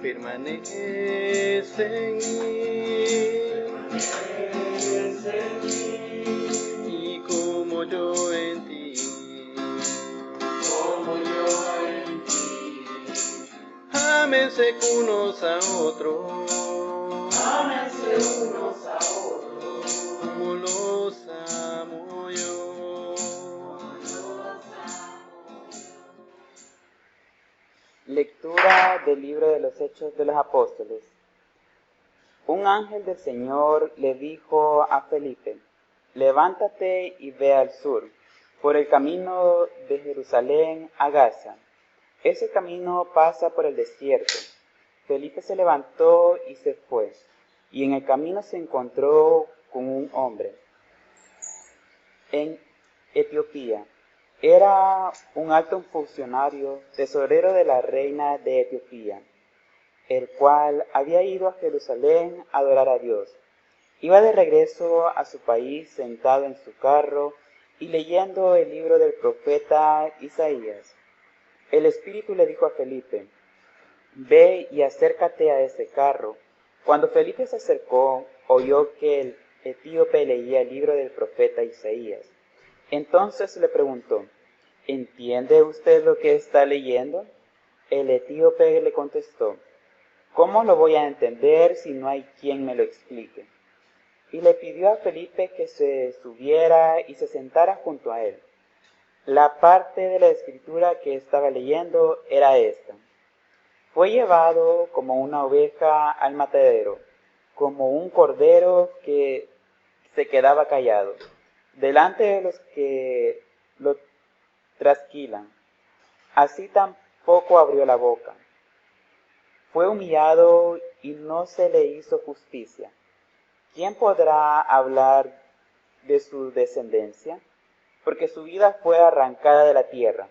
permanece en mí, y como yo en ti, ámense unos a otros, como los amo yo. Lectura del libro de los Hechos de los Apóstoles. Un ángel del Señor le dijo a Felipe: levántate y ve al sur, por el camino de Jerusalén a Gaza. Ese camino pasa por el desierto. Felipe se levantó y se fue, y en el camino se encontró con un hombre en Etiopía. Era un alto funcionario, tesorero de la reina de Etiopía, el cual había ido a Jerusalén a adorar a Dios. Iba de regreso a su país sentado en su carro y leyendo el libro del profeta Isaías. El Espíritu le dijo a Felipe: ve y acércate a ese carro. Cuando Felipe se acercó, oyó que el etíope leía el libro del profeta Isaías. Entonces le preguntó: ¿entiende usted lo que está leyendo? El etíope le contestó: ¿cómo lo voy a entender si no hay quien me lo explique? Y le pidió a Felipe que se subiera y se sentara junto a él. La parte de la escritura que estaba leyendo era esta: fue llevado como una oveja al matadero, como un cordero que se quedaba callado, delante de los que lo trasquilan. Así tampoco abrió la boca. Fue humillado y no se le hizo justicia. ¿Quién podrá hablar de su descendencia? Porque su vida fue arrancada de la tierra.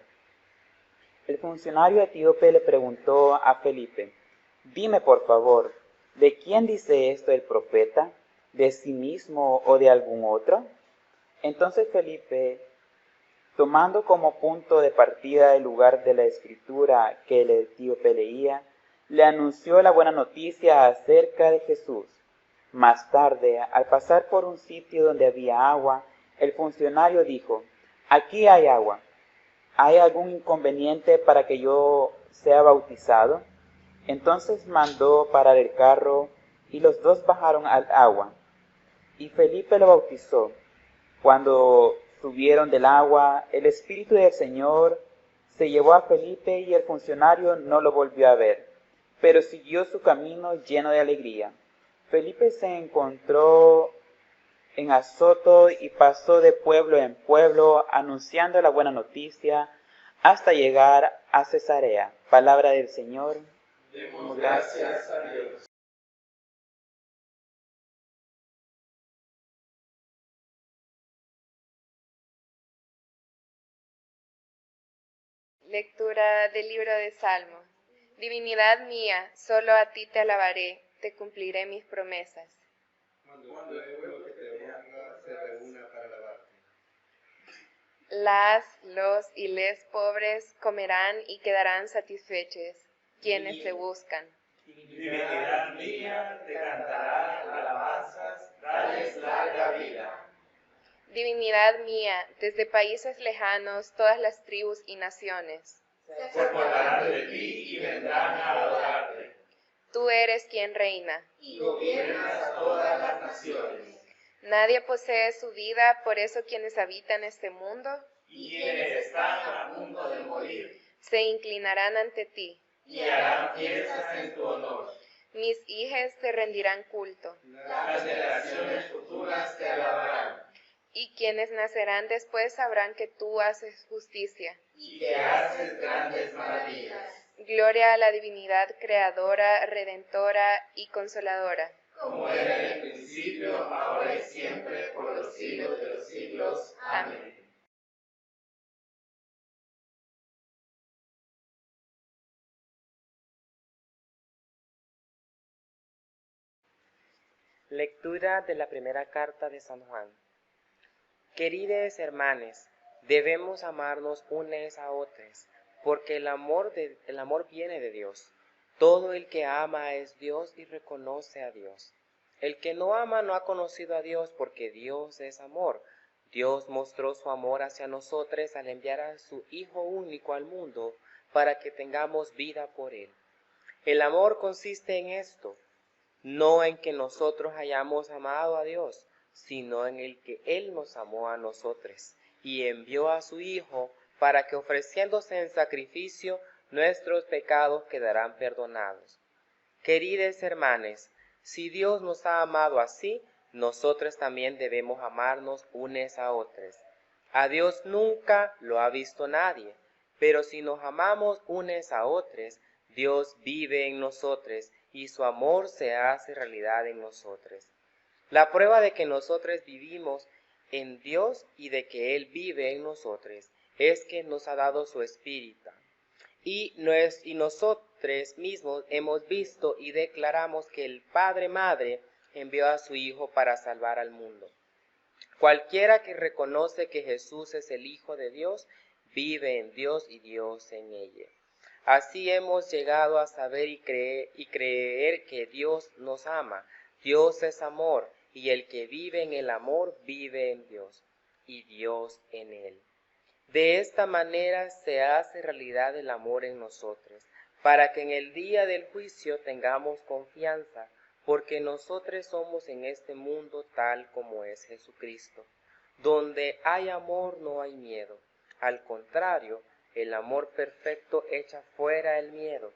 El funcionario etíope le preguntó a Felipe: dime por favor, ¿de quién dice esto el profeta? ¿De sí mismo o de algún otro? Entonces Felipe, tomando como punto de partida el lugar de la escritura que el etíope leía, le anunció la buena noticia acerca de Jesús. Más tarde, al pasar por un sitio donde había agua, el funcionario dijo: aquí hay agua. ¿Hay algún inconveniente para que yo sea bautizado? Entonces mandó parar el carro y los dos bajaron al agua. Y Felipe lo bautizó. Cuando subieron del agua, el Espíritu del Señor se llevó a Felipe y el funcionario no lo volvió a ver, pero siguió su camino lleno de alegría. Felipe se encontró en Azoto y pasó de pueblo en pueblo anunciando la buena noticia hasta llegar a Cesarea. Palabra del Señor. Demos gracias a Dios. Lectura del libro de Salmos. Divinidad mía, solo a ti te alabaré, te cumpliré mis promesas. Cuando el pueblo que te honra se reúna para alabarte. Los y les pobres comerán y quedarán satisfechos, quienes te buscan. Divinidad mía, te cantarán alabanzas, dales larga vida. Divinidad mía, desde países lejanos todas las tribus y naciones. Se acordarán de ti y vendrán a adorarte. Tú eres quien reina. Y gobiernas todas las naciones. Nadie posee su vida, por eso quienes habitan este mundo Y quienes están a punto de morir. se inclinarán ante ti. Y harán fiestas en tu honor. Mis hijas te rendirán culto. Las generaciones futuras te alabarán. Y quienes nacerán después sabrán que tú haces justicia. Y que haces grandes maravillas. Gloria a la divinidad creadora, redentora y consoladora. Como era en el principio, ahora y siempre, por los siglos de los siglos. Amén. Lectura de la primera carta de San Juan. Queridos hermanos, debemos amarnos unos a otros, porque el amor viene de Dios. Todo el que ama es Dios y reconoce a Dios. El que no ama no ha conocido a Dios, porque Dios es amor. Dios mostró su amor hacia nosotros al enviar a su Hijo único al mundo para que tengamos vida por Él. El amor consiste en esto, no en que nosotros hayamos amado a Dios, sino en el que Él nos amó a nosotros y envió a su Hijo para que, ofreciéndose en sacrificio, nuestros pecados quedarán perdonados. Queridos hermanos, si Dios nos ha amado así, nosotros también debemos amarnos unos a otros. A Dios nunca lo ha visto nadie, pero si nos amamos unos a otros, Dios vive en nosotros y su amor se hace realidad en nosotros. La prueba de que nosotros vivimos en Dios y de que Él vive en nosotros es que nos ha dado su Espíritu. Y nosotros mismos hemos visto y declaramos que el Padre Madre envió a su Hijo para salvar al mundo. Cualquiera que reconoce que Jesús es el Hijo de Dios, vive en Dios y Dios en ella. Así hemos llegado a saber y creer que Dios nos ama. Dios es amor, y el que vive en el amor vive en Dios, y Dios en él. De esta manera se hace realidad el amor en nosotros, para que en el día del juicio tengamos confianza, porque nosotros somos en este mundo tal como es Jesucristo. Donde hay amor no hay miedo. Al contrario, el amor perfecto echa fuera el miedo,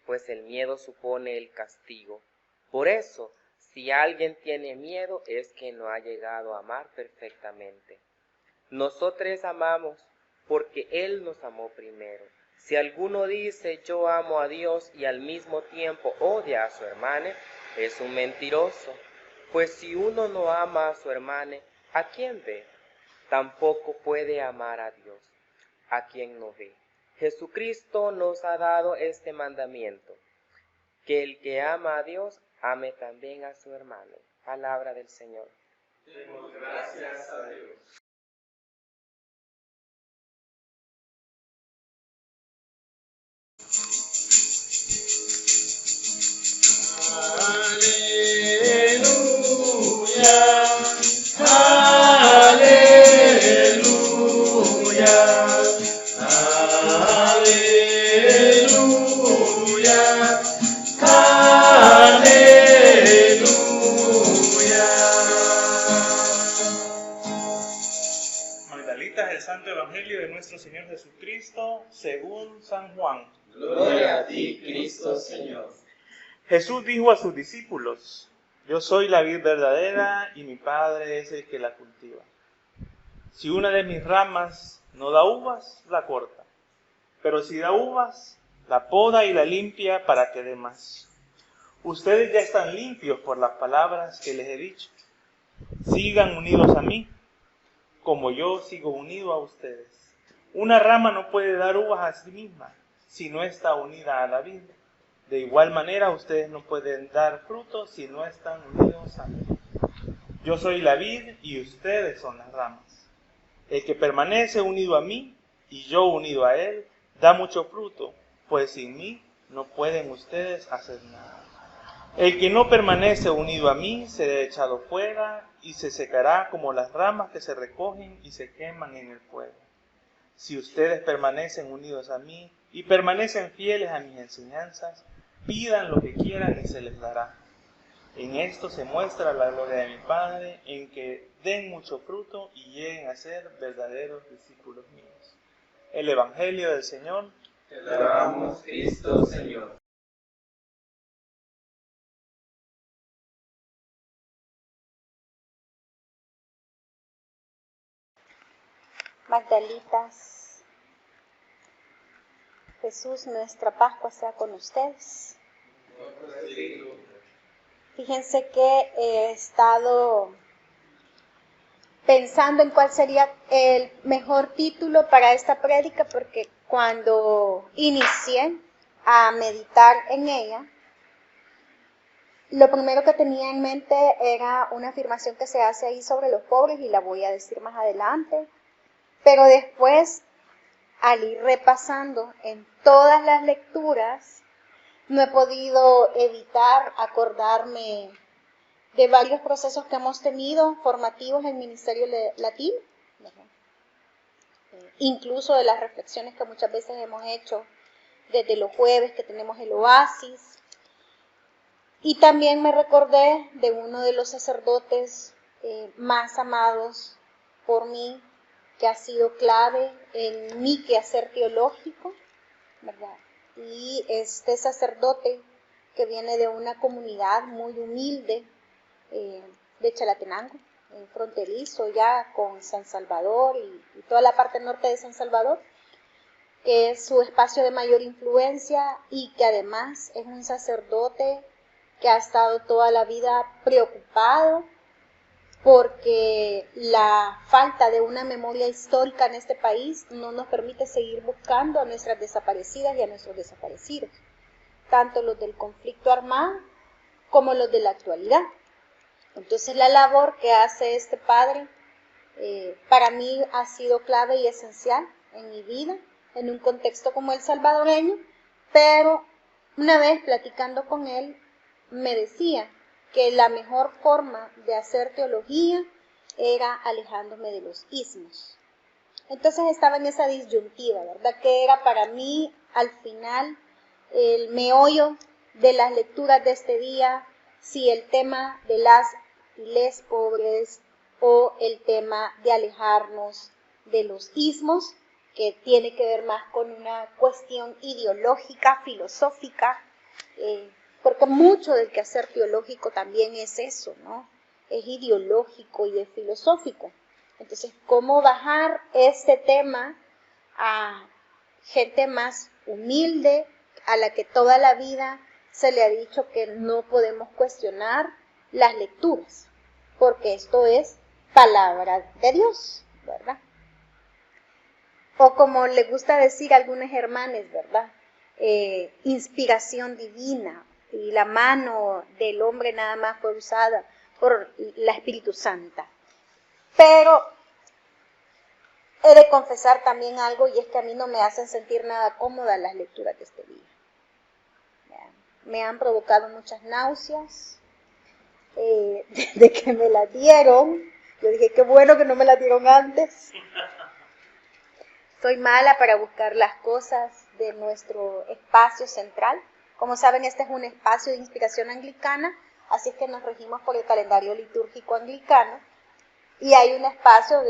pues el miedo supone el castigo. Por eso, si alguien tiene miedo, es que no ha llegado a amar perfectamente. Nosotros amamos porque Él nos amó primero. Si alguno dice yo amo a Dios y al mismo tiempo odia a su hermano, es un mentiroso. Pues si uno no ama a su hermano, ¿a quién ve? Tampoco puede amar a Dios, a quien no ve. Jesucristo nos ha dado este mandamiento, que el que ama a Dios ame también a su hermano. Palabra del Señor. Demos gracias a Dios. Magdalitas, el Santo Evangelio de nuestro Señor Jesucristo, según San Juan. Gloria a ti, Cristo Señor. Jesús dijo a sus discípulos: yo soy la vid verdadera y mi Padre es el que la cultiva. Si una de mis ramas no da uvas, la corta, pero si da uvas, la poda y la limpia para que dé más. Ustedes ya están limpios por las palabras que les he dicho. Sigan unidos a mí, como yo sigo unido a ustedes. Una rama no puede dar uvas a sí misma si no está unida a la vid. De igual manera, ustedes no pueden dar frutos si no están unidos a mí. Yo soy la vid y ustedes son las ramas. El que permanece unido a mí y yo unido a él, da mucho fruto, pues sin mí no pueden ustedes hacer nada. El que no permanece unido a mí será echado fuera y se secará como las ramas que se recogen y se queman en el fuego. Si ustedes permanecen unidos a mí y permanecen fieles a mis enseñanzas, pidan lo que quieran y se les dará. En esto se muestra la gloria de mi Padre, en que den mucho fruto y lleguen a ser verdaderos discípulos míos. El Evangelio del Señor. Te alabamos, Cristo Señor. Magdalitas, Jesús, nuestra Pascua sea con ustedes. Fíjense que he estado pensando en cuál sería el mejor título para esta prédica, porque cuando inicié a meditar en ella, lo primero que tenía en mente era una afirmación que se hace ahí sobre los pobres y la voy a decir más adelante. Pero después, al ir repasando en todas las lecturas, no he podido evitar acordarme de varios procesos que hemos tenido formativos en el Ministerio Latino, ¿verdad? Incluso de las reflexiones que muchas veces hemos hecho desde los jueves que tenemos el Oasis. Y también me recordé de uno de los sacerdotes más amados por mí, que ha sido clave en mi quehacer teológico, ¿verdad? Y este sacerdote que viene de una comunidad muy humilde de Chalatenango, fronterizo ya con San Salvador y toda la parte norte de San Salvador, que es su espacio de mayor influencia y que además es un sacerdote que ha estado toda la vida preocupado porque la falta de una memoria histórica en este país no nos permite seguir buscando a nuestras desaparecidas y a nuestros desaparecidos, tanto los del conflicto armado como los de la actualidad. Entonces la labor que hace este padre para mí ha sido clave y esencial en mi vida, en un contexto como el salvadoreño, pero una vez platicando con él me decía que la mejor forma de hacer teología era alejándome de los ismos. Entonces estaba en esa disyuntiva, ¿verdad? Que era para mí al final el meollo de las lecturas de este día, si el tema de las y les pobres o el tema de alejarnos de los ismos, que tiene que ver más con una cuestión ideológica, filosófica, porque mucho del quehacer teológico también es eso, ¿no? Es ideológico y es filosófico. Entonces, ¿cómo bajar este tema a gente más humilde, a la que toda la vida se le ha dicho que no podemos cuestionar las lecturas, porque esto es palabra de Dios, ¿verdad? O como le gusta decir a algunos hermanos, ¿verdad? Inspiración divina, y la mano del hombre nada más fue usada por la Espíritu Santa. Pero he de confesar también algo, y es que a mí no me hacen sentir nada cómoda las lecturas de este día. Me han provocado muchas náuseas, desde que me las dieron. Yo dije, qué bueno que no me las dieron antes. Soy mala para buscar las cosas de nuestro espacio central. Como saben, este es un espacio de inspiración anglicana, así es que nos regimos por el calendario litúrgico anglicano, y hay un espacio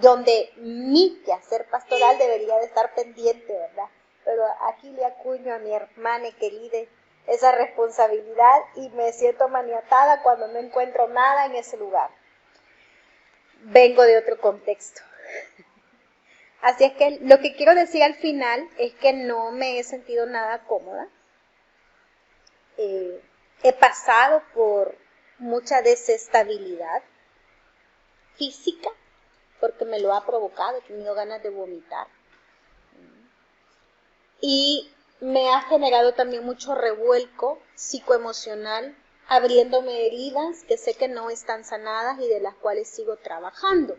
donde mi quehacer pastoral debería de estar pendiente, ¿verdad? Pero aquí le acuño a mi hermana querida esa responsabilidad y me siento maniatada cuando no encuentro nada en ese lugar. Vengo de otro contexto. Así es que lo que quiero decir al final es que no me he sentido nada cómoda. He pasado por mucha desestabilidad física, porque me lo ha provocado, he tenido ganas de vomitar. Y me ha generado también mucho revuelco psicoemocional, abriéndome heridas que sé que no están sanadas y de las cuales sigo trabajando.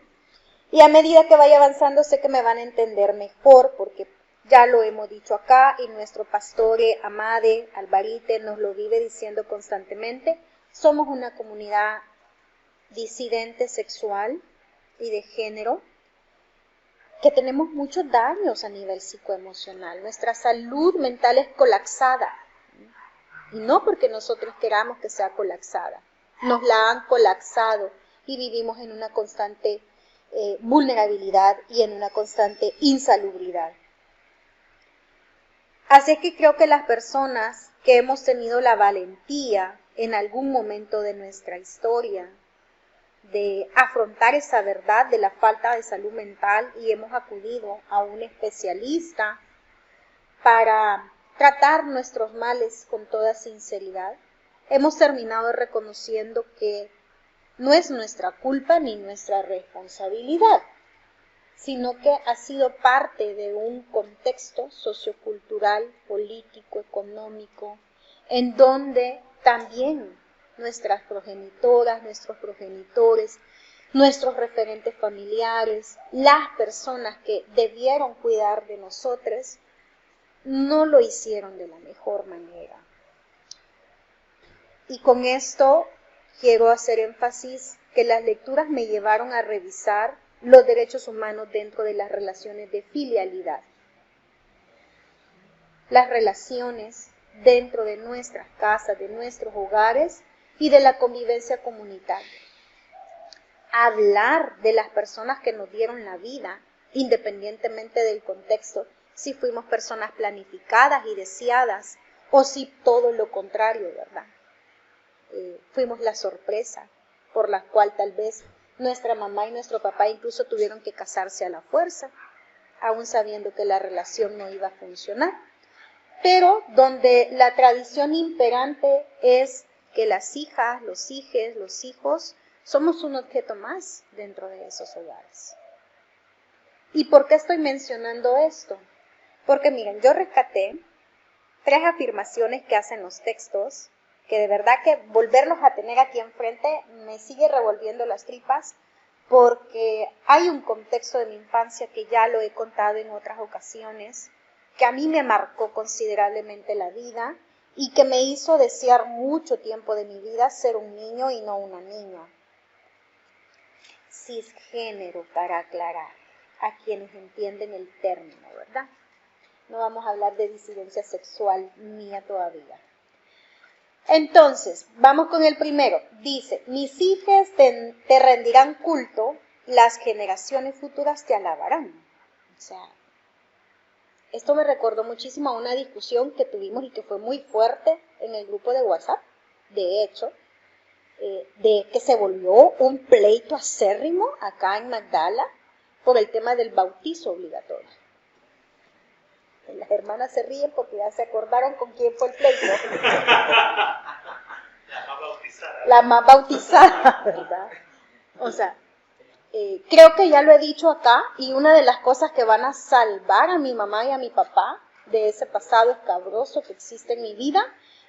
Y a medida que vaya avanzando sé que me van a entender mejor, porque ya lo hemos dicho acá y nuestro pastor Amade Alvarite nos lo vive diciendo constantemente. Somos una comunidad disidente sexual y de género que tenemos muchos daños a nivel psicoemocional. Nuestra salud mental es colapsada. Y no porque nosotros queramos que sea colapsada. Nos la han colapsado y vivimos en una constante vulnerabilidad y en una constante insalubridad. Así es que creo que las personas que hemos tenido la valentía en algún momento de nuestra historia de afrontar esa verdad de la falta de salud mental y hemos acudido a un especialista para tratar nuestros males con toda sinceridad, hemos terminado reconociendo que no es nuestra culpa ni nuestra responsabilidad, sino que ha sido parte de un contexto sociocultural, político, económico, en donde también nuestras progenitoras, nuestros progenitores, nuestros referentes familiares, las personas que debieron cuidar de nosotros, no lo hicieron de la mejor manera. Y con esto quiero hacer énfasis que las lecturas me llevaron a revisar los derechos humanos dentro de las relaciones de filialidad. Las relaciones dentro de nuestras casas, de nuestros hogares y de la convivencia comunitaria. Hablar de las personas que nos dieron la vida, independientemente del contexto, si fuimos personas planificadas y deseadas o si todo lo contrario, ¿verdad? Fuimos la sorpresa por la cual tal vez nuestra mamá y nuestro papá incluso tuvieron que casarse a la fuerza, aún sabiendo que la relación no iba a funcionar. Pero donde la tradición imperante es que las hijas, los hijes, los hijos, somos un objeto más dentro de esos hogares. ¿Y por qué estoy mencionando esto? Porque miren, yo rescaté 3 afirmaciones que hacen los textos, que de verdad que volverlos a tener aquí enfrente me sigue revolviendo las tripas, porque hay un contexto de mi infancia que ya lo he contado en otras ocasiones, que a mí me marcó considerablemente la vida y que me hizo desear mucho tiempo de mi vida ser un niño y no una niña. Cisgénero, para aclarar a quienes entienden el término, ¿verdad? No vamos a hablar de disidencia sexual mía todavía. Entonces, vamos con el primero. Dice, mis hijas te rendirán culto, las generaciones futuras te alabarán. O sea, esto me recordó muchísimo a una discusión que tuvimos y que fue muy fuerte en el grupo de WhatsApp, de hecho, de que se volvió un pleito acérrimo acá en Magdala por el tema del bautizo obligatorio. Las hermanas se ríen porque ya se acordaron con quién fue el pleito. La más bautizada, ¿verdad? O sea, creo que ya lo he dicho acá, y una de las cosas que van a salvar a mi mamá y a mi papá de ese pasado escabroso que existe en mi vida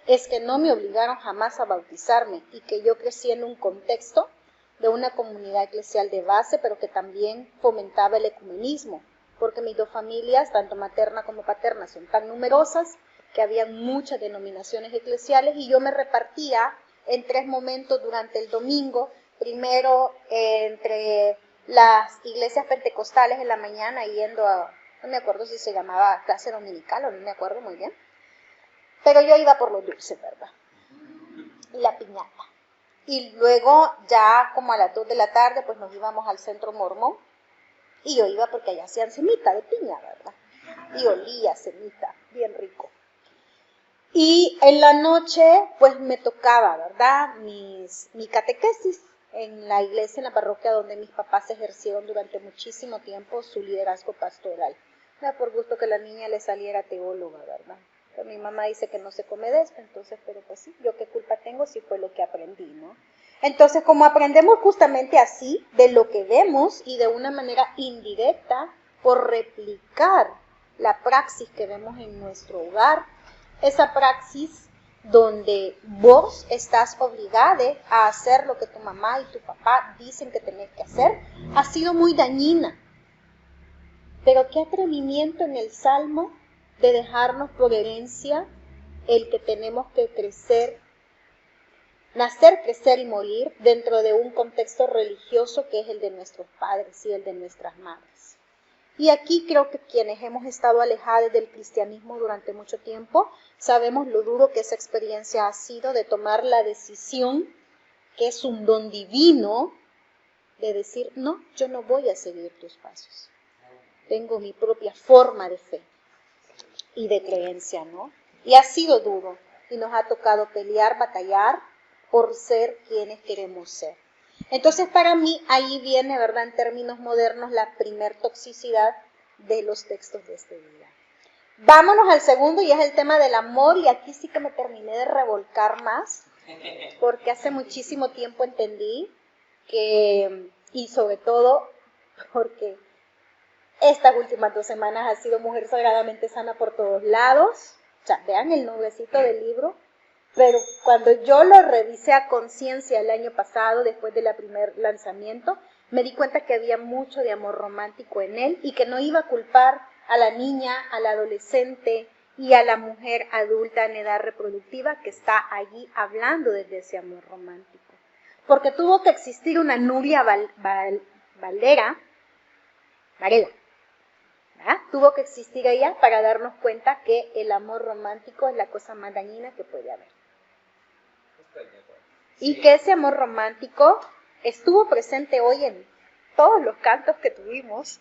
es que no me obligaron jamás a bautizarme y que yo crecí en un contexto de una comunidad eclesial de base, pero que también fomentaba el ecumenismo, porque mis 2 familias, tanto materna como paterna, son tan numerosas que había muchas denominaciones eclesiales y yo me repartía en 3 momentos durante el domingo, primero entre las iglesias pentecostales en la mañana yendo a, no me acuerdo si se llamaba clase dominical o no me acuerdo muy bien, pero yo iba por los dulces, ¿verdad? Y la piñata. Y luego ya como a las 2 de la tarde pues nos íbamos al centro mormón y yo iba porque allá hacían semita de piña, ¿verdad? Y olía semita, bien rico. Y en la noche, pues me tocaba, ¿verdad? Mi catequesis en la iglesia, en la parroquia donde mis papás ejercieron durante muchísimo tiempo su liderazgo pastoral. Me da por gusto que la niña le saliera teóloga, ¿verdad? Pero mi mamá dice que no se come de esto, entonces, pero pues sí, yo qué culpa tengo si fue lo que aprendí, ¿no? Entonces, como aprendemos justamente así, de lo que vemos y de una manera indirecta, por replicar la praxis que vemos en nuestro hogar, esa praxis donde vos estás obligada a hacer lo que tu mamá y tu papá dicen que tenés que hacer, ha sido muy dañina. Pero qué atrevimiento en el Salmo de dejarnos por herencia el que tenemos que crecer, nacer, crecer y morir dentro de un contexto religioso que es el de nuestros padres y el de nuestras madres. Y aquí creo que quienes hemos estado alejados del cristianismo durante mucho tiempo, sabemos lo duro que esa experiencia ha sido de tomar la decisión, que es un don divino, de decir, no, yo no voy a seguir tus pasos. Tengo mi propia forma de fe y de creencia, ¿no? Y ha sido duro y nos ha tocado pelear, batallar por ser quienes queremos ser. Entonces, para mí, ahí viene, ¿verdad?, en términos modernos, la primer toxicidad de los textos de este día. Vámonos al segundo, y es el tema del amor, y aquí sí que me terminé de revolcar más, porque hace muchísimo tiempo entendí que, y sobre todo, porque estas últimas 2 semanas ha sido Mujer Sagradamente Sana por todos lados. O sea, vean el nombrecito del libro. Pero cuando yo lo revisé a conciencia el año pasado, después del primer lanzamiento, me di cuenta que había mucho de amor romántico en él y que no iba a culpar a la niña, al adolescente y a la mujer adulta en edad reproductiva que está allí hablando desde ese amor romántico. Porque tuvo que existir una Nuria Varela, ¿verdad? Tuvo que existir ella para darnos cuenta que el amor romántico es la cosa más dañina que puede haber. Y que ese amor romántico estuvo presente hoy en todos los cantos que tuvimos.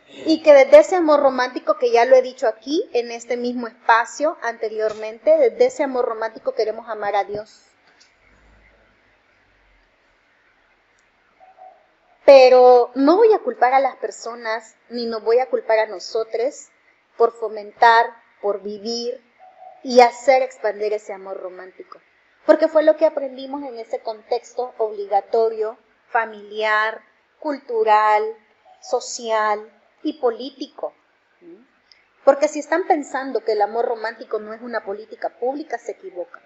Y que desde ese amor romántico, que ya lo he dicho aquí, en este mismo espacio anteriormente, desde ese amor romántico queremos amar a Dios. Pero no voy a culpar a las personas, ni nos voy a culpar a nosotros por fomentar, por vivir y hacer expandir ese amor romántico. Porque fue lo que aprendimos en ese contexto obligatorio, familiar, cultural, social y político. Porque si están pensando que el amor romántico no es una política pública, se equivocan.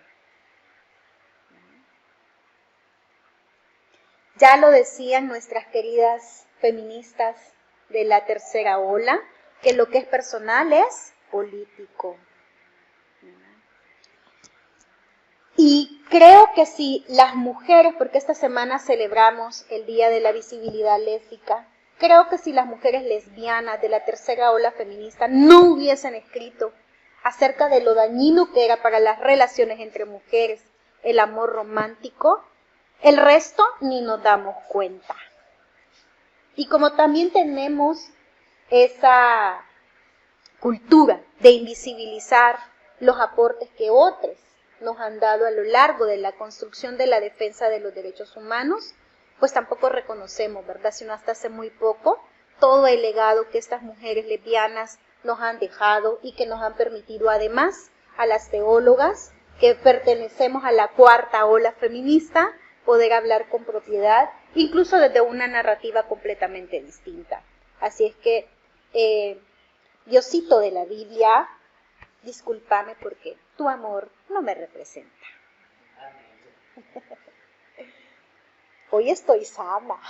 Ya lo decían nuestras queridas feministas de la tercera ola, que lo que es personal es político. Y creo que si las mujeres, porque esta semana celebramos el Día de la Visibilidad Lésbica, creo que si las mujeres lesbianas de la tercera ola feminista no hubiesen escrito acerca de lo dañino que era para las relaciones entre mujeres el amor romántico, el resto ni nos damos cuenta. Y como también tenemos esa cultura de invisibilizar los aportes que otros nos han dado a lo largo de la construcción de la defensa de los derechos humanos, pues tampoco reconocemos, ¿verdad? Sino hasta hace muy poco, todo el legado que estas mujeres lesbianas nos han dejado y que nos han permitido además a las teólogas que pertenecemos a la cuarta ola feminista, poder hablar con propiedad, incluso desde una narrativa completamente distinta. Así es que yo cito de la Biblia, discúlpame porque tu amor no me representa. Hoy estoy sana.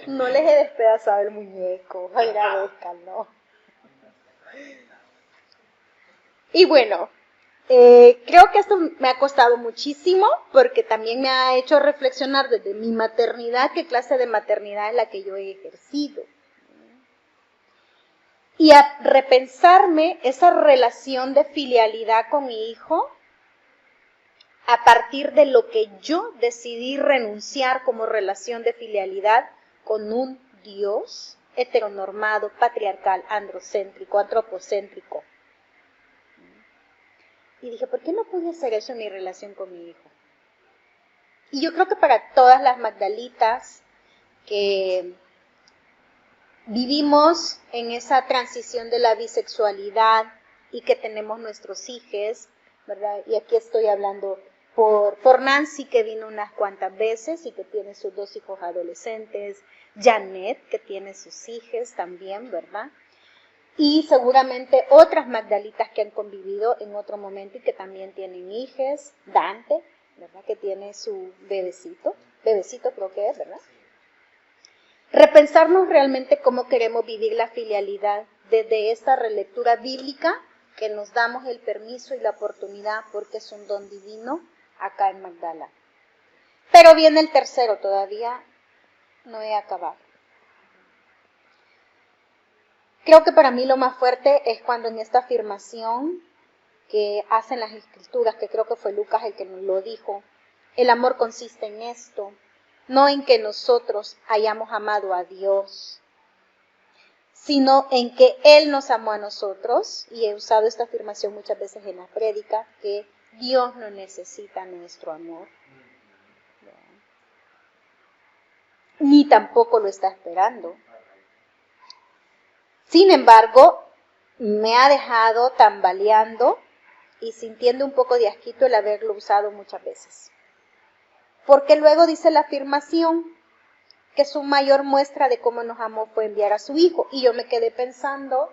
No les he despedazado el muñeco, agradezcanlo. Y bueno, creo que esto me ha costado muchísimo porque también me ha hecho reflexionar desde mi maternidad, qué clase de maternidad es la que yo he ejercido. Y a repensarme esa relación de filialidad con mi hijo a partir de lo que yo decidí renunciar como relación de filialidad con un Dios heteronormado, patriarcal, androcéntrico, antropocéntrico. Y dije, ¿por qué no pude hacer eso en mi relación con mi hijo? Y yo creo que para todas las Magdalitas que vivimos en esa transición de la bisexualidad y que tenemos nuestros hijos, ¿verdad? Y aquí estoy hablando por Nancy, que vino unas cuantas veces y que tiene sus 2 hijos adolescentes, Janet, que tiene sus hijos también, ¿verdad? Y seguramente otras Magdalitas que han convivido en otro momento y que también tienen hijos, Dante, ¿verdad? Que tiene su bebecito creo que es, ¿verdad? Repensarnos realmente cómo queremos vivir la filialidad desde esta relectura bíblica que nos damos el permiso y la oportunidad porque es un don divino acá en Magdala. Pero viene el tercero, todavía no he acabado. Creo que para mí lo más fuerte es cuando en esta afirmación que hacen las escrituras, que creo que fue Lucas el que nos lo dijo, el amor consiste en esto, no en que nosotros hayamos amado a Dios, sino en que Él nos amó a nosotros, y he usado esta afirmación muchas veces en la prédica, que Dios no necesita nuestro amor, ni tampoco lo está esperando. Sin embargo, me ha dejado tambaleando y sintiendo un poco de asquito el haberlo usado muchas veces. Porque luego dice la afirmación que su mayor muestra de cómo nos amó fue enviar a su hijo. Y yo me quedé pensando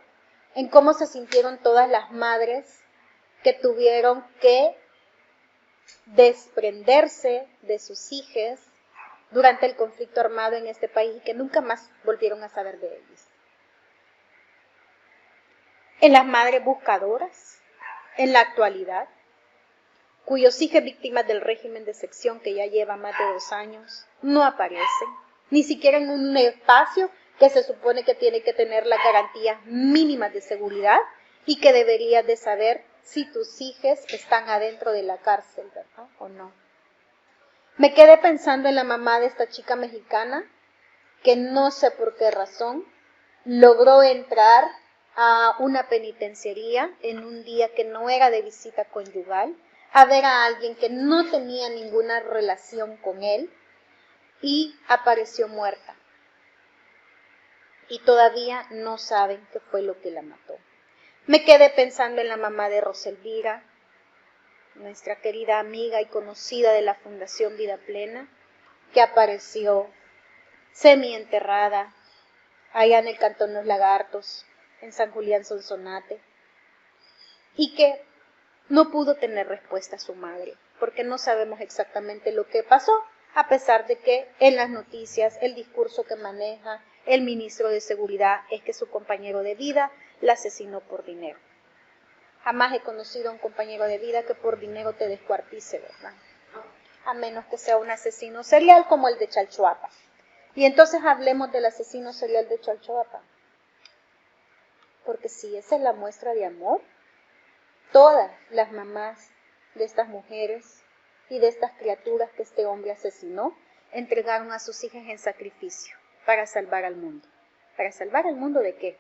en cómo se sintieron todas las madres que tuvieron que desprenderse de sus hijos durante el conflicto armado en este país y que nunca más volvieron a saber de ellos. en las madres buscadoras, en la actualidad, cuyos hijos víctimas del régimen de sección que ya lleva más de 2 años no aparecen, ni siquiera en un espacio que se supone que tiene que tener las garantías mínimas de seguridad y que deberías de saber si tus hijos están adentro de la cárcel, ¿verdad? O no. Me quedé pensando en la mamá de esta chica mexicana que no sé por qué razón logró entrar a una penitenciaría en un día que no era de visita conyugal, a ver a alguien que no tenía ninguna relación con él y apareció muerta. Y todavía no saben qué fue lo que la mató. Me quedé pensando en la mamá de Roselvira, nuestra querida amiga y conocida de la Fundación Vida Plena, que apareció semienterrada allá en el Cantón Los Lagartos, en San Julián Sonsonate, y que no pudo tener respuesta a su madre, porque no sabemos exactamente lo que pasó, a pesar de que en las noticias el discurso que maneja el ministro de Seguridad es que su compañero de vida la asesinó por dinero. Jamás he conocido a un compañero de vida que por dinero te descuartice, ¿verdad? A menos que sea un asesino serial como el de Chalchuapa. Y entonces hablemos del asesino serial de Chalchuapa. Porque si esa es la muestra de amor, todas las mamás de estas mujeres y de estas criaturas que este hombre asesinó, entregaron a sus hijas en sacrificio para salvar al mundo. ¿Para salvar al mundo de qué?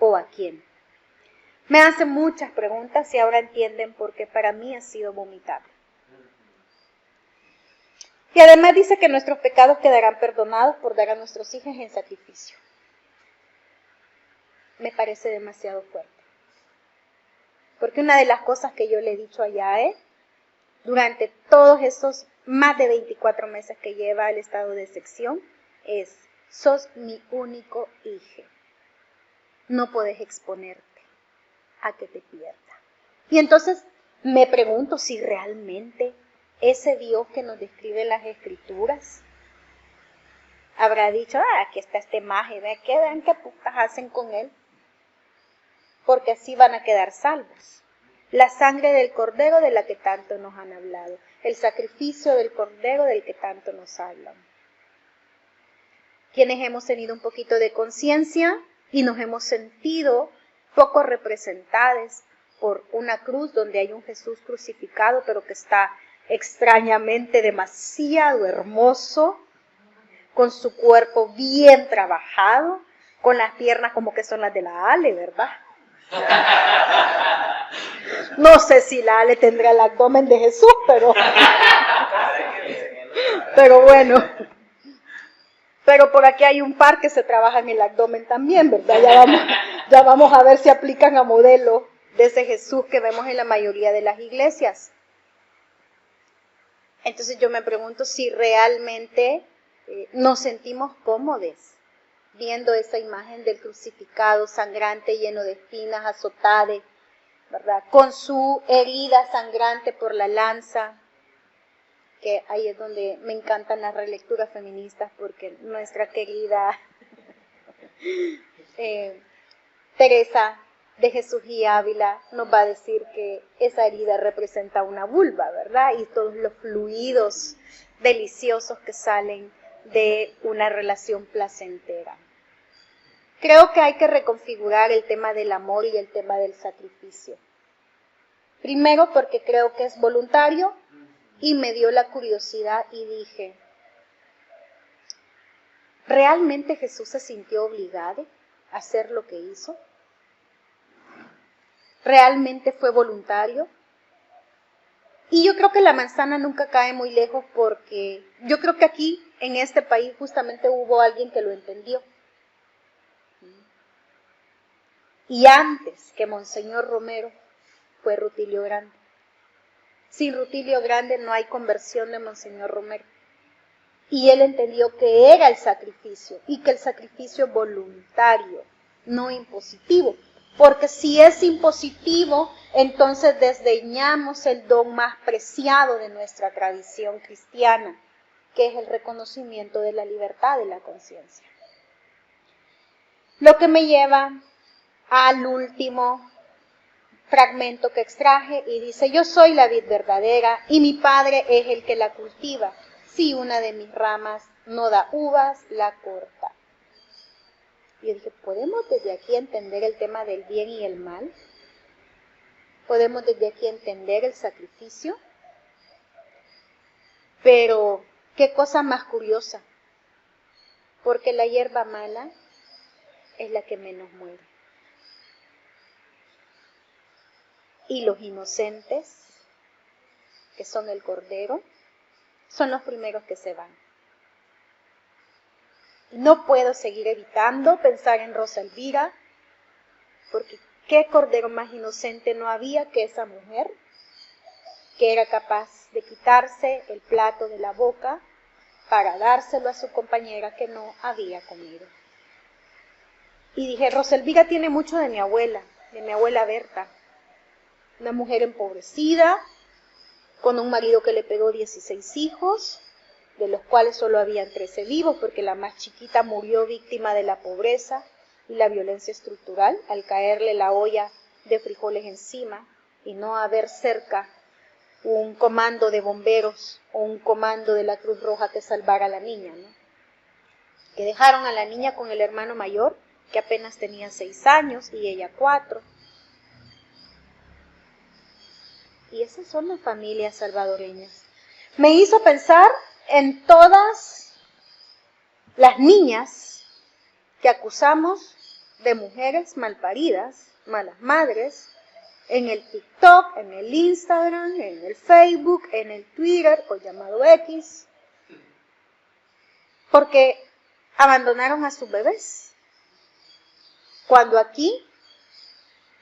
¿O a quién? Me hacen muchas preguntas y ahora entienden por qué para mí ha sido vomitable. Y además dice que nuestros pecados quedarán perdonados por dar a nuestros hijos en sacrificio. Me parece demasiado fuerte. Porque una de las cosas que yo le he dicho allá durante todos esos más de 24 meses que lleva el estado de sección, es: sos mi único hijo. No podés exponerte a que te pierda. Y entonces me pregunto si realmente ese Dios que nos describe las Escrituras habrá dicho: aquí está este maje, vean qué putas hacen con él, porque así van a quedar salvos. La sangre del Cordero de la que tanto nos han hablado, el sacrificio del Cordero del que tanto nos hablan. Quienes hemos tenido un poquito de conciencia y nos hemos sentido poco representados por una cruz donde hay un Jesús crucificado, pero que está extrañamente demasiado hermoso, con su cuerpo bien trabajado, con las piernas como que son las de la Ale, ¿verdad? No sé si la Ale tendrá el abdomen de Jesús, pero bueno. Pero por aquí hay un par que se trabaja en el abdomen también, ¿verdad? Ya vamos a ver si aplican a modelo de ese Jesús que vemos en la mayoría de las iglesias. Entonces yo me pregunto si realmente nos sentimos cómodos viendo esa imagen del crucificado sangrante, lleno de espinas, azotado, ¿verdad? Con su herida sangrante por la lanza, que ahí es donde me encantan las relecturas feministas, porque nuestra querida Teresa de Jesús y Ávila nos va a decir que esa herida representa una vulva, ¿verdad? Y todos los fluidos deliciosos que salen de una relación placentera. Creo que hay que reconfigurar el tema del amor y el tema del sacrificio. Primero porque creo que es voluntario y me dio la curiosidad y dije, ¿realmente Jesús se sintió obligado a hacer lo que hizo? ¿Realmente fue voluntario? Y yo creo que la manzana nunca cae muy lejos, porque yo creo que aquí en este país justamente hubo alguien que lo entendió. Y antes que Monseñor Romero fue Rutilio Grande. Sin Rutilio Grande no hay conversión de Monseñor Romero. Y él entendió que era el sacrificio, y que el sacrificio voluntario, no impositivo. Porque si es impositivo, entonces desdeñamos el don más preciado de nuestra tradición cristiana, que es el reconocimiento de la libertad de la conciencia. Lo que me lleva al último fragmento que extraje y dice: yo soy la vid verdadera y mi Padre es el que la cultiva. Si una de mis ramas no da uvas, la corta. Y yo dije, ¿podemos desde aquí entender el tema del bien y el mal? ¿Podemos desde aquí entender el sacrificio? Pero, qué cosa más curiosa, porque la hierba mala es la que menos muere. Y los inocentes, que son el cordero, son los primeros que se van. No puedo seguir evitando pensar en Rosa Elvira, porque qué cordero más inocente no había que esa mujer, que era capaz de quitarse el plato de la boca para dárselo a su compañera que no había comido. Y dije, Rosa Elvira tiene mucho de mi abuela Berta, una mujer empobrecida, con un marido que le pegó 16 hijos, de los cuales solo habían 13 vivos, porque la más chiquita murió víctima de la pobreza y la violencia estructural, al caerle la olla de frijoles encima y no haber cerca un comando de bomberos o un comando de la Cruz Roja que salvara a la niña, ¿no? Que dejaron a la niña con el hermano mayor, que apenas tenía 6 años, y ella 4. Y esas son las familias salvadoreñas. Me hizo pensar en todas las niñas que acusamos de mujeres malparidas, malas madres, en el TikTok, en el Instagram, en el Facebook, en el Twitter, o llamado X, porque abandonaron a sus bebés. Cuando aquí,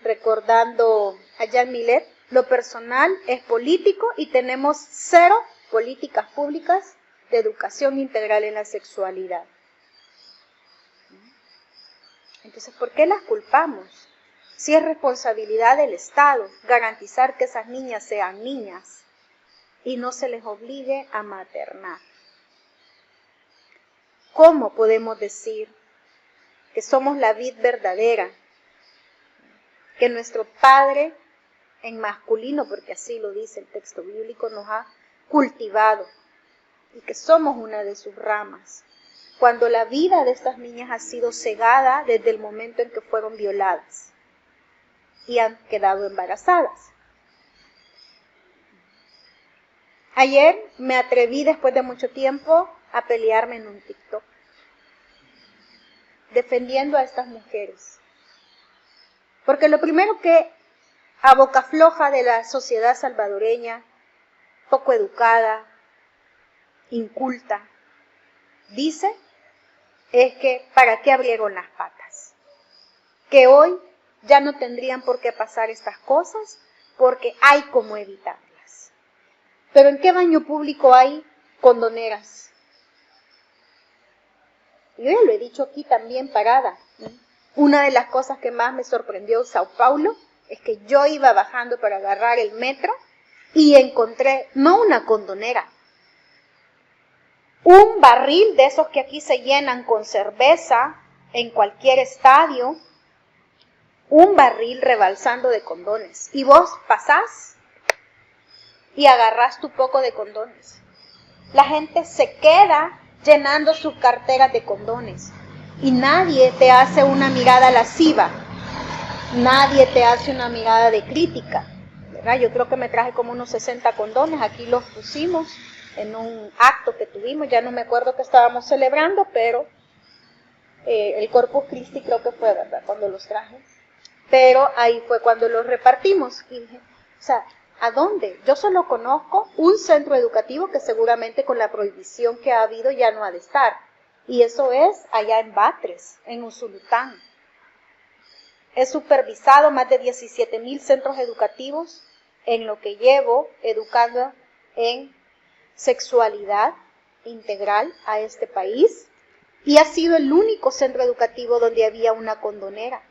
recordando a Jean Millet, lo personal es político y tenemos 0 políticas públicas de educación integral en la sexualidad. Entonces, ¿por qué las culpamos? Si es responsabilidad del Estado garantizar que esas niñas sean niñas y no se les obligue a maternar. ¿Cómo podemos decir que somos la vid verdadera? Que nuestro Padre, en masculino, porque así lo dice el texto bíblico, nos ha cultivado y que somos una de sus ramas, cuando la vida de estas niñas ha sido cegada desde el momento en que fueron violadas y han quedado embarazadas. Ayer me atreví, después de mucho tiempo, a pelearme en un TikTok, defendiendo a estas mujeres. Porque lo primero que a boca floja de la sociedad salvadoreña, poco educada, inculta, dice, es que ¿para qué abrieron las patas? Que hoy ya no tendrían por qué pasar estas cosas porque hay cómo evitarlas. Pero ¿en qué baño público hay condoneras? Yo ya lo he dicho aquí también parada. Una de las cosas que más me sorprendió en Sao Paulo es que yo iba bajando para agarrar el metro y encontré, no una condonera, un barril de esos que aquí se llenan con cerveza en cualquier estadio, un barril rebalsando de condones. Y vos pasás y agarrás tu poco de condones. La gente se queda llenando sus carteras de condones y nadie te hace una mirada lasciva, nadie te hace una mirada de crítica, ¿verdad? Yo creo que me traje como unos 60 condones, aquí los pusimos en un acto que tuvimos, ya no me acuerdo que estábamos celebrando, pero el Corpus Christi creo que fue, ¿verdad?, cuando los traje. Pero ahí fue cuando los repartimos. Y dije, o sea, ¿a dónde? Yo solo conozco un centro educativo que seguramente con la prohibición que ha habido ya no ha de estar. Y eso es allá en Batres, en Usulután. He supervisado más de 17,000 centros educativos en lo que llevo educando en sexualidad integral a este país. Y ha sido el único centro educativo donde había una condonera.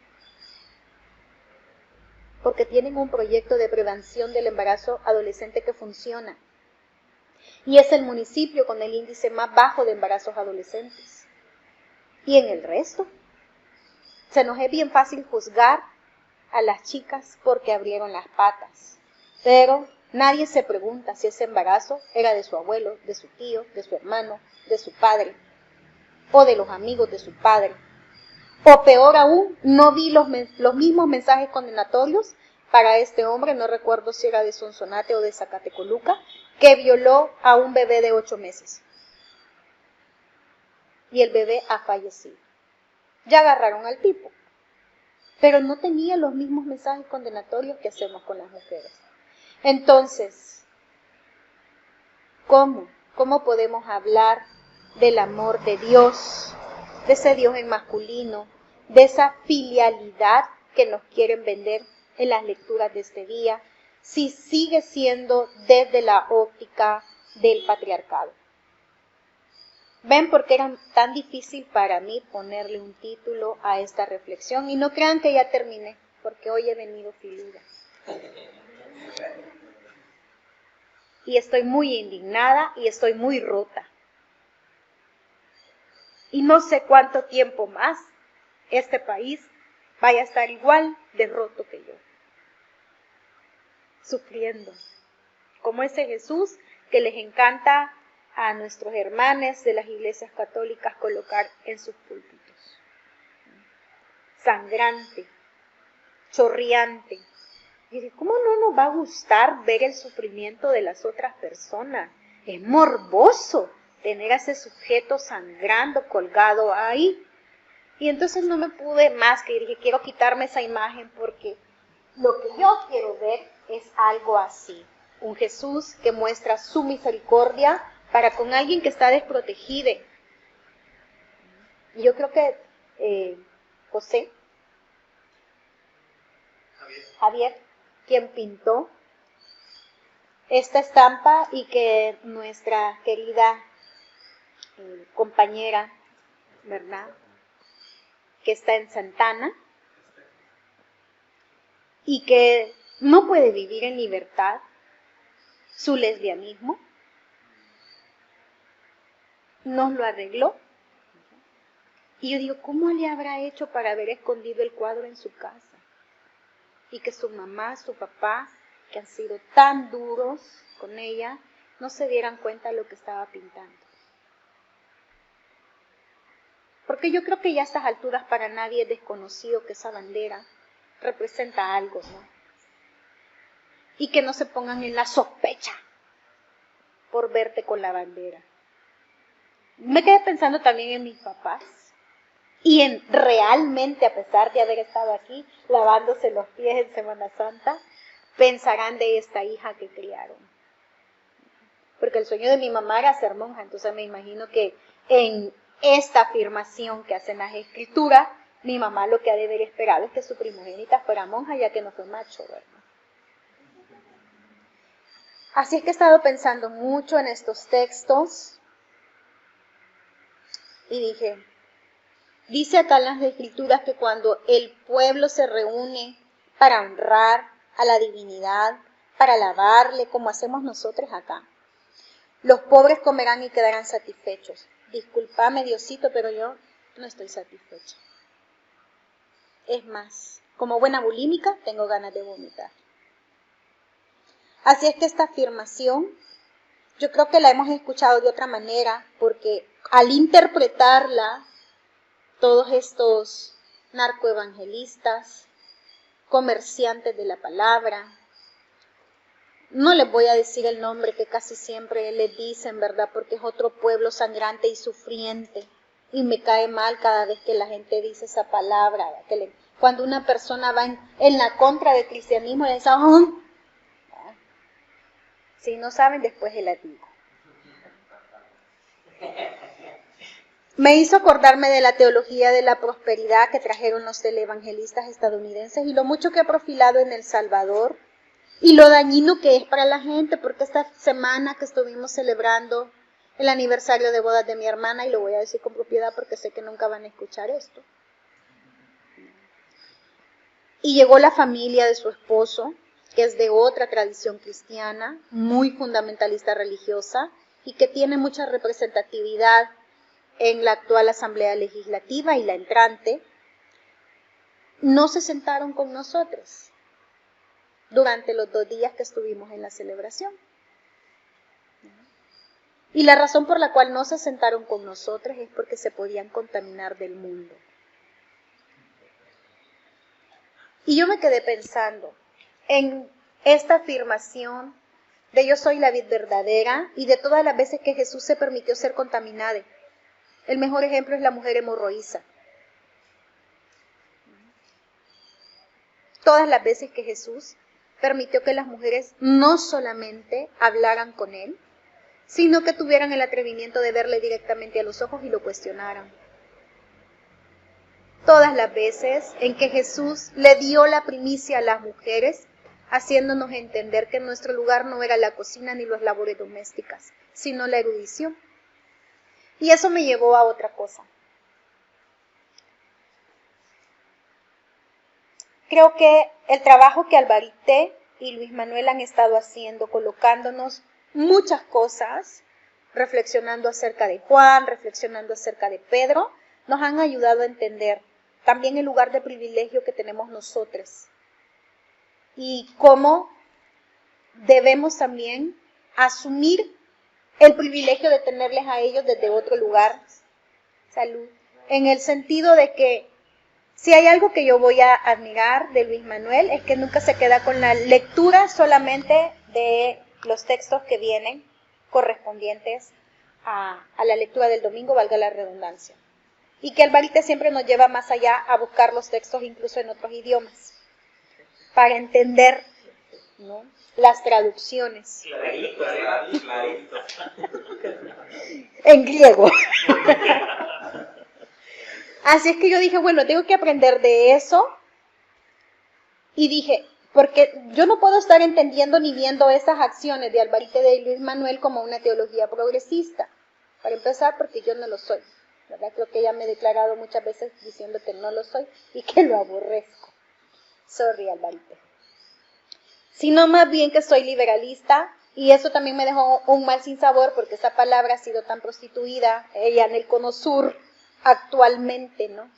Porque tienen un proyecto de prevención del embarazo adolescente que funciona. Y es el municipio con el índice más bajo de embarazos adolescentes. Y en el resto, se nos es bien fácil juzgar a las chicas porque abrieron las patas, pero nadie se pregunta si ese embarazo era de su abuelo, de su tío, de su hermano, de su padre, o de los amigos de su padre. O peor aún, no vi los mismos mensajes condenatorios para este hombre, no recuerdo si era de Sonsonate o de Zacatecoluca, que violó a un bebé de 8 meses. Y el bebé ha fallecido. Ya agarraron al tipo, pero no tenía los mismos mensajes condenatorios que hacemos con las mujeres. Entonces, ¿cómo podemos hablar del amor de Dios, de ese Dios en masculino, de esa filialidad que nos quieren vender en las lecturas de este día, si sigue siendo desde la óptica del patriarcado? ¿Ven por qué era tan difícil para mí ponerle un título a esta reflexión? Y no crean que ya terminé, porque hoy he venido filuda. Y estoy muy indignada y estoy muy rota. Y no sé cuánto tiempo más este país vaya a estar igual de roto que yo. Sufriendo. Como ese Jesús que les encanta a nuestros hermanos de las iglesias católicas colocar en sus púlpitos. Sangrante, chorreante. Y dice, ¿cómo no nos va a gustar ver el sufrimiento de las otras personas? Es morboso tener a ese sujeto sangrando, colgado ahí. Y entonces no me pude más, que dije, quiero quitarme esa imagen porque lo que yo quiero ver es algo así. Un Jesús que muestra su misericordia para con alguien que está desprotegido. Y yo creo que José, Javier, quien pintó esta estampa y que nuestra querida compañera, ¿verdad?, que está en Santana y que no puede vivir en libertad su lesbianismo, nos lo arregló. Y yo digo, ¿cómo le habrá hecho para haber escondido el cuadro en su casa? Y que su mamá, su papá, que han sido tan duros con ella, no se dieran cuenta de lo que estaba pintando. Porque yo creo que ya a estas alturas para nadie es desconocido que esa bandera representa algo, ¿no? Y que no se pongan en la sospecha por verte con la bandera. Me quedé pensando también en mis papás y en realmente, a pesar de haber estado aquí lavándose los pies en Semana Santa, pensarán de esta hija que criaron. Porque el sueño de mi mamá era ser monja, entonces me imagino que en esta afirmación que hacen las escrituras, mi mamá lo que ha de haber esperado es que su primogénita fuera monja, ya que no fue macho, ¿verdad? Así es que he estado pensando mucho en estos textos y dije, dice acá en las escrituras que cuando el pueblo se reúne para honrar a la divinidad, para alabarle, como hacemos nosotros acá, los pobres comerán y quedarán satisfechos. Discúlpame, Diosito, pero yo no estoy satisfecha. Es más, como buena bulímica, tengo ganas de vomitar. Así es que esta afirmación, yo creo que la hemos escuchado de otra manera, porque al interpretarla, todos estos narcoevangelistas, comerciantes de la palabra, no les voy a decir el nombre que casi siempre les dicen, ¿verdad? Porque es otro pueblo sangrante y sufriente. Y me cae mal cada vez que la gente dice esa palabra. Cuando una persona va en la contra del cristianismo, le dice, ¡oh! Si no saben, después se las digo. Me hizo acordarme de la teología de la prosperidad que trajeron los televangelistas estadounidenses y lo mucho que he profilado en El Salvador y lo dañino que es para la gente, porque esta semana que estuvimos celebrando el aniversario de bodas de mi hermana, y lo voy a decir con propiedad porque sé que nunca van a escuchar esto, y llegó la familia de su esposo, que es de otra tradición cristiana, muy fundamentalista religiosa, y que tiene mucha representatividad en la actual Asamblea Legislativa y la entrante, no se sentaron con nosotros durante los 2 días que estuvimos en la celebración. Y la razón por la cual no se sentaron con nosotros es porque se podían contaminar del mundo. Y yo me quedé pensando en esta afirmación de yo soy la vid verdadera y de todas las veces que Jesús se permitió ser contaminado. El mejor ejemplo es la mujer hemorroísa. Todas las veces que Jesús permitió que las mujeres no solamente hablaran con él, sino que tuvieran el atrevimiento de verle directamente a los ojos y lo cuestionaran. Todas las veces en que Jesús le dio la primicia a las mujeres, haciéndonos entender que nuestro lugar no era la cocina ni las labores domésticas, sino la erudición. Y eso me llevó a otra cosa. Creo que el trabajo que Alvarité y Luis Manuel han estado haciendo, colocándonos muchas cosas, reflexionando acerca de Juan, reflexionando acerca de Pedro, nos han ayudado a entender también el lugar de privilegio que tenemos nosotros y cómo debemos también asumir el privilegio de tenerles a ellos desde otro lugar. Salud. En el sentido de que si hay algo que yo voy a admirar de Luis Manuel es que nunca se queda con la lectura solamente de los textos que vienen correspondientes a la lectura del domingo, valga la redundancia. Y que Alvarité siempre nos lleva más allá a buscar los textos incluso en otros idiomas, para entender, ¿no?, las traducciones. Clarito. En griego. Así es que yo dije, bueno, tengo que aprender de eso. Y dije, porque yo no puedo estar entendiendo ni viendo esas acciones de Alvarité y Luis Manuel como una teología progresista. Para empezar, porque yo no lo soy, ¿verdad? Creo que ya me he declarado muchas veces diciendo que no lo soy y que lo aborrezco. Sorry, Alvarité. Sino más bien que soy liberalista, y eso también me dejó un mal sinsabor porque esa palabra ha sido tan prostituida ya en el cono sur actualmente, ¿no?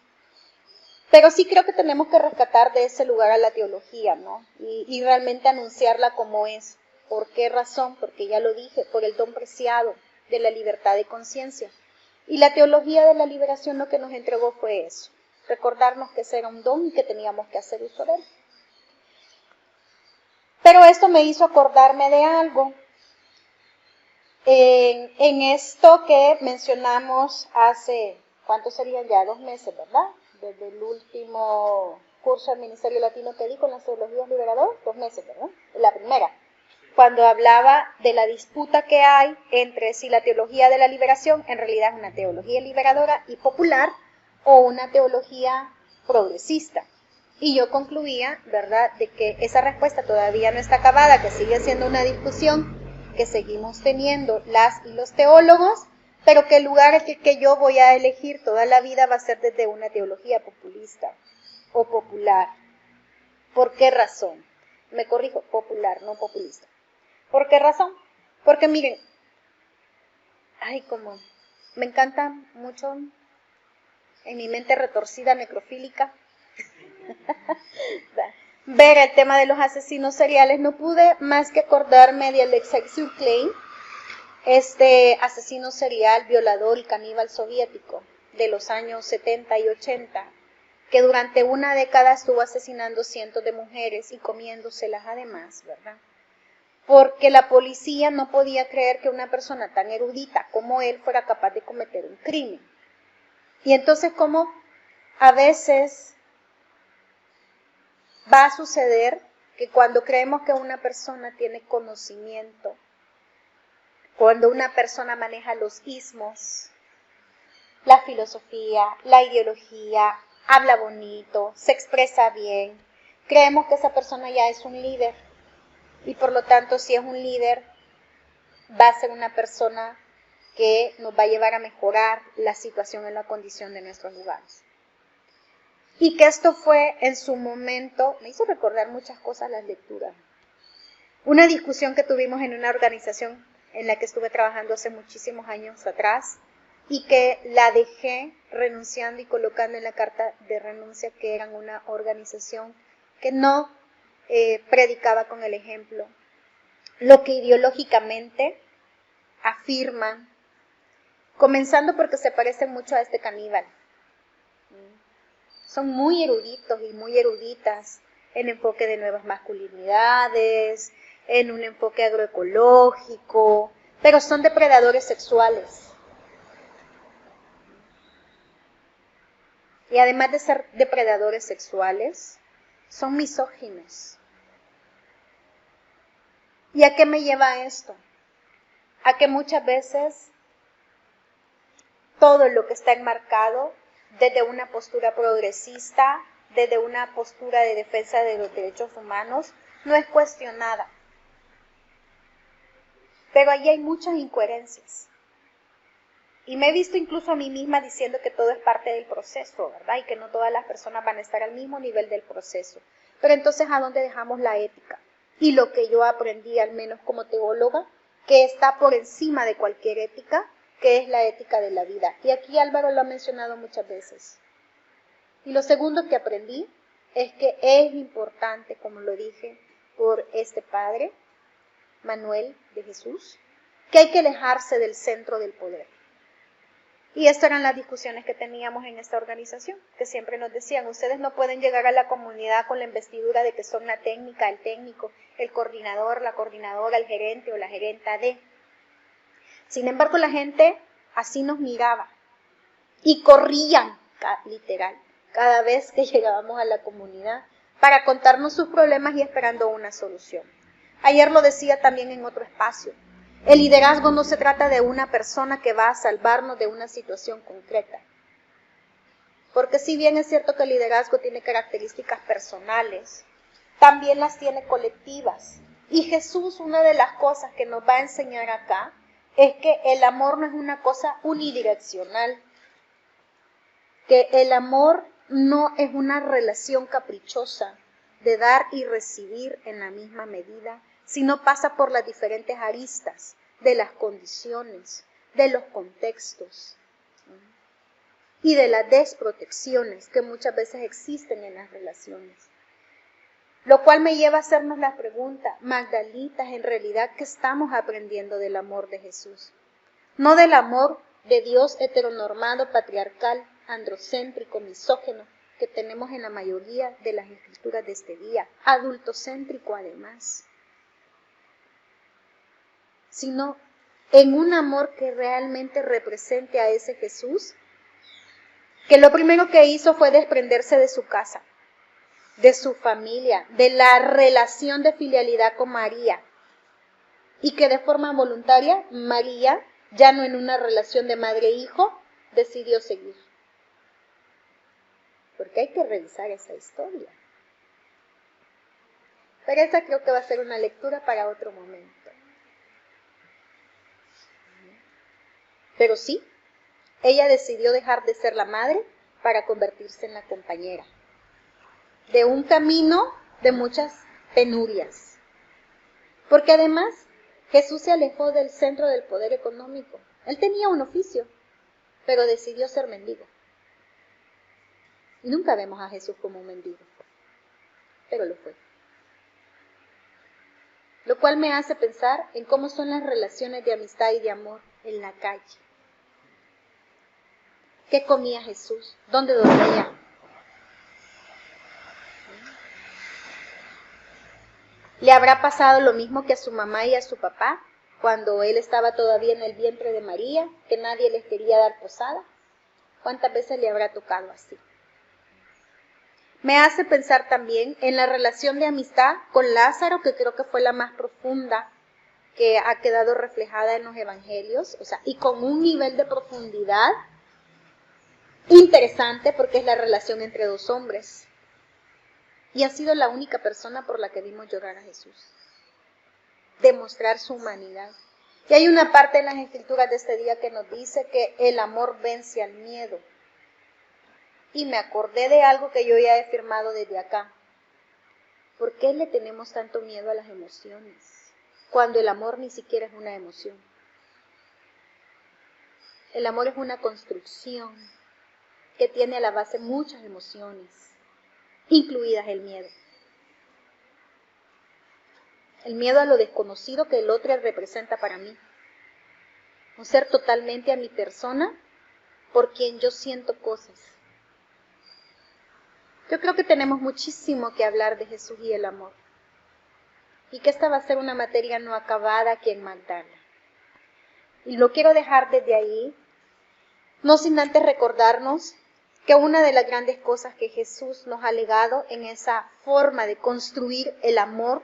Pero sí creo que tenemos que rescatar de ese lugar a la teología, ¿no? Y realmente anunciarla como es. ¿Por qué razón? Porque ya lo dije, por el don preciado de la libertad de conciencia. Y la teología de la liberación lo que nos entregó fue eso, recordarnos que ese era un don y que teníamos que hacer uso de él. Pero esto me hizo acordarme de algo. En esto que mencionamos hace, ¿cuántos serían ya? 2 meses, ¿verdad? Desde el último curso del Ministerio Latino que di con las teologías liberadoras, 2 meses, ¿verdad? La primera, cuando hablaba de la disputa que hay entre si la teología de la liberación en realidad es una teología liberadora y popular o una teología progresista. Y yo concluía, ¿verdad?, de que esa respuesta todavía no está acabada, que sigue siendo una discusión que seguimos teniendo las y los teólogos, pero que el lugar que yo voy a elegir toda la vida va a ser desde una teología populista o popular. ¿Por qué razón? Me corrijo, popular, no populista. ¿Por qué razón? Porque miren, como me encanta mucho en mi mente retorcida necrofílica ver el tema de los asesinos seriales, no pude más que acordarme de Alexei Surklain, este asesino serial, violador y caníbal soviético de los años 70 y 80, que durante una década estuvo asesinando cientos de mujeres y comiéndoselas además, ¿verdad? Porque la policía no podía creer que una persona tan erudita como él fuera capaz de cometer un crimen. Y entonces, como a veces va a suceder que cuando creemos que una persona tiene conocimiento, cuando una persona maneja los ismos, la filosofía, la ideología, habla bonito, se expresa bien, creemos que esa persona ya es un líder. Y por lo tanto, si es un líder, va a ser una persona que nos va a llevar a mejorar la situación en la condición de nuestros lugares. Y que esto fue en su momento, me hizo recordar muchas cosas las lecturas. Una discusión que tuvimos en una organización en la que estuve trabajando hace muchísimos años atrás y que la dejé renunciando y colocando en la carta de renuncia que eran una organización que no predicaba con el ejemplo, lo que ideológicamente afirman, comenzando porque se parecen mucho a este caníbal. Son muy eruditos y muy eruditas en enfoque de nuevas masculinidades, en un enfoque agroecológico, pero son depredadores sexuales. Y además de ser depredadores sexuales, son misóginos. ¿Y a qué me lleva esto? A que muchas veces todo lo que está enmarcado desde una postura progresista, desde una postura de defensa de los derechos humanos, no es cuestionada. Pero ahí hay muchas incoherencias. Y me he visto incluso a mí misma diciendo que todo es parte del proceso, ¿verdad? Y que no todas las personas van a estar al mismo nivel del proceso. Pero entonces, ¿a dónde dejamos la ética? Y lo que yo aprendí, al menos como teóloga, que está por encima de cualquier ética, que es la ética de la vida. Y aquí Álvaro lo ha mencionado muchas veces. Y lo segundo que aprendí es que es importante, como lo dije, por este padre, Manuel de Jesús, que hay que alejarse del centro del poder. Y estas eran las discusiones que teníamos en esta organización, que siempre nos decían, ustedes no pueden llegar a la comunidad con la investidura de que son la técnica, el técnico, el coordinador, la coordinadora, el gerente o la gerenta de. Sin embargo, la gente así nos miraba y corrían, literal, cada vez que llegábamos a la comunidad para contarnos sus problemas y esperando una solución. Ayer lo decía también en otro espacio. El liderazgo no se trata de una persona que va a salvarnos de una situación concreta. Porque si bien es cierto que el liderazgo tiene características personales, también las tiene colectivas. Y Jesús, una de las cosas que nos va a enseñar acá, es que el amor no es una cosa unidireccional. Que el amor no es una relación caprichosa de dar y recibir en la misma medida, sino pasa por las diferentes aristas de las condiciones, de los contextos y de las desprotecciones que muchas veces existen en las relaciones. Lo cual me lleva a hacernos la pregunta, Magdalitas, en realidad, ¿qué estamos aprendiendo del amor de Jesús? No del amor de Dios heteronormado, patriarcal, androcéntrico, misógino, que tenemos en la mayoría de las escrituras de este día, adultocéntrico además, sino en un amor que realmente represente a ese Jesús, que lo primero que hizo fue desprenderse de su casa, de su familia, de la relación de filialidad con María, y que de forma voluntaria María, ya no en una relación de madre-hijo, decidió seguir. Porque hay que revisar esa historia. Pero esa creo que va a ser una lectura para otro momento. Pero sí, ella decidió dejar de ser la madre para convertirse en la compañera de un camino de muchas penurias. Porque además Jesús se alejó del centro del poder económico. Él tenía un oficio, pero decidió ser mendigo. Y nunca vemos a Jesús como un mendigo, pero lo fue. Lo cual me hace pensar en cómo son las relaciones de amistad y de amor en la calle. ¿Qué comía Jesús? ¿Dónde dormía? ¿Le habrá pasado lo mismo que a su mamá y a su papá cuando él estaba todavía en el vientre de María, que nadie les quería dar posada? ¿Cuántas veces le habrá tocado así? Me hace pensar también en la relación de amistad con Lázaro, que creo que fue la más profunda que ha quedado reflejada en los evangelios, y con un nivel de profundidad interesante porque es la relación entre dos hombres. Y ha sido la única persona por la que vimos llorar a Jesús. Demostrar su humanidad. Y hay una parte en las escrituras de este día que nos dice que el amor vence al miedo. Y me acordé de algo que yo ya he afirmado desde acá. ¿Por qué le tenemos tanto miedo a las emociones? Cuando el amor ni siquiera es una emoción. El amor es una construcción. que tiene a la base muchas emociones, incluidas el miedo. El miedo a lo desconocido que el otro representa para mí. Un ser totalmente a mi persona por quien yo siento cosas. Yo creo que tenemos muchísimo que hablar de Jesús y el amor. Y que esta va a ser una materia no acabada aquí en Magdala. Y lo quiero dejar desde ahí, no sin antes recordarnos que una de las grandes cosas que Jesús nos ha legado en esa forma de construir el amor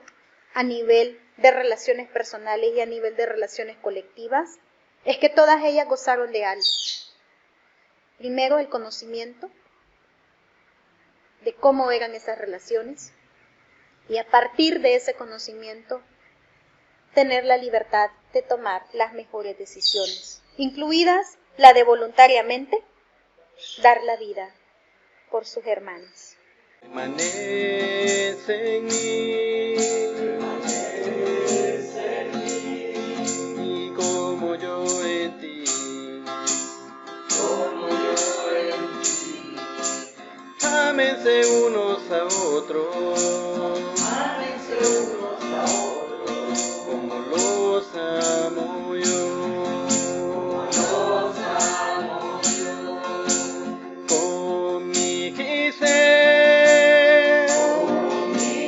a nivel de relaciones personales y a nivel de relaciones colectivas, es que todas ellas gozaron de algo. Primero, el conocimiento de cómo eran esas relaciones y a partir de ese conocimiento, tener la libertad de tomar las mejores decisiones, incluidas la de voluntariamente dar la vida por sus hermanos. Permanece en mí, y como yo en ti, ámense unos a otros.